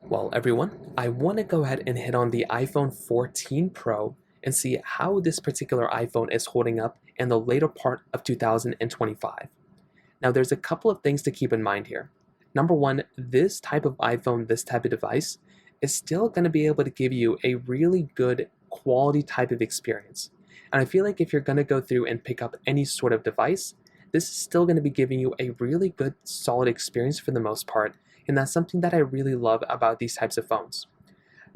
Well, everyone, I want to go ahead and hit on the iPhone 14 Pro and see how this particular iPhone is holding up in the later part of 2025. Now, there's a couple of things to keep in mind here. Number one, this type of iPhone, this type of device, is still going to be able to give you a really good quality type of experience. And I feel like if you're going to go through and pick up any sort of device, this is still going to be giving you a really good, solid experience for the most part. And that's something that I really love about these types of phones.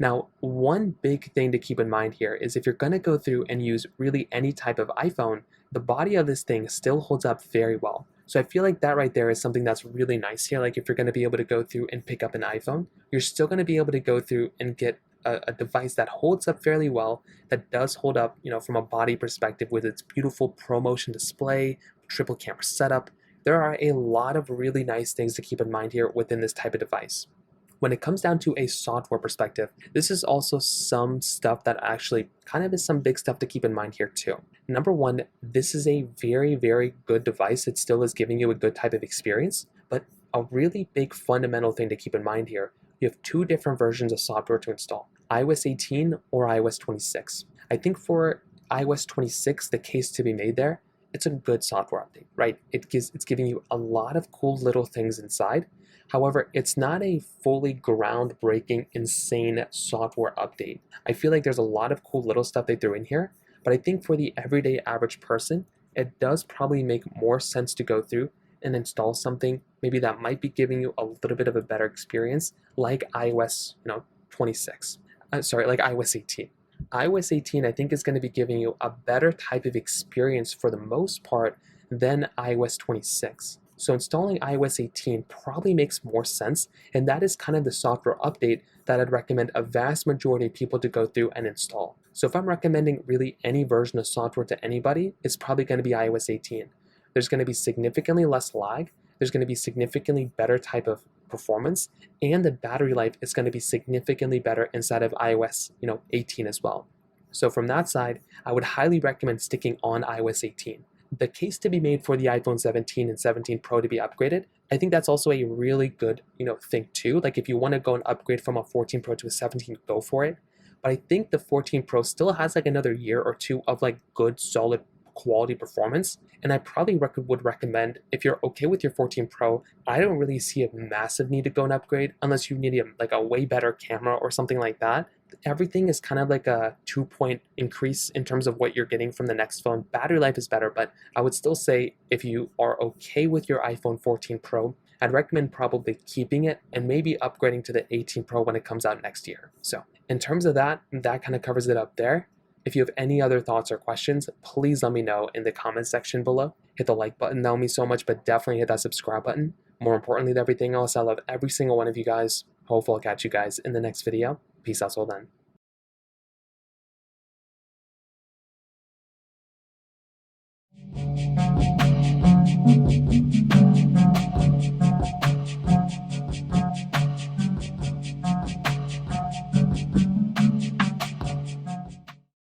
Now, one big thing to keep in mind here is if you're going to go through and use really any type of iPhone, the body of this thing still holds up very well. So I feel like that right there is something that's really nice here. Like if you're going to be able to go through and pick up an iPhone, you're still going to be able to go through and get a device that holds up fairly well, that does hold up, from a body perspective with its beautiful ProMotion display, triple camera setup. There are a lot of really nice things to keep in mind here within this type of device. When it comes down to a software perspective, this is also some stuff that actually kind of is some big stuff to keep in mind here too. Number one, this is a very, very good device. It still is giving you a good type of experience, but a really big fundamental thing to keep in mind here, you have two different versions of software to install, iOS 18 or iOS 26. I think for iOS 26, the case to be made there, it's a good software update, right? It's giving you a lot of cool little things inside. However, it's not a fully groundbreaking, insane software update. I feel like there's a lot of cool little stuff they threw in here, but I think for the everyday average person, it does probably make more sense to go through and install something maybe that might be giving you a little bit of a better experience, like iOS, 26. Like iOS 18. iOS 18, I think, is going to be giving you a better type of experience for the most part than iOS 26. So installing iOS 18 probably makes more sense, and that is kind of the software update that I'd recommend a vast majority of people to go through and install. So if I'm recommending really any version of software to anybody, it's probably going to be iOS 18. There's going to be significantly less lag, there's going to be significantly better type of performance, and the battery life is going to be significantly better inside of iOS, 18 as well. So from that side, I would highly recommend sticking on iOS 18. The case to be made for the iPhone 17 and 17 Pro to be upgraded, I think that's also a really good, thing too. Like if you want to go and upgrade from a 14 Pro to a 17, go for it. But I think the 14 Pro still has like another year or two of like good, solid quality performance. And I probably would recommend, if you're okay with your 14 Pro, I don't really see a massive need to go and upgrade unless you need a way better camera or something like that. Everything is kind of like a 2-point increase in terms of what you're getting from the next phone. Battery life is better, but I would still say if you are okay with your iPhone 14 Pro, I'd recommend probably keeping it and maybe upgrading to the 18 Pro when it comes out next year. So in terms of that kind of covers it up there. If you have any other thoughts or questions, please let me know in the comments section below. Hit the like button, that would mean so much, but definitely hit that subscribe button. More importantly than everything else, I love every single one of you guys. Hopefully I'll catch you guys in the next video. Peace out till then.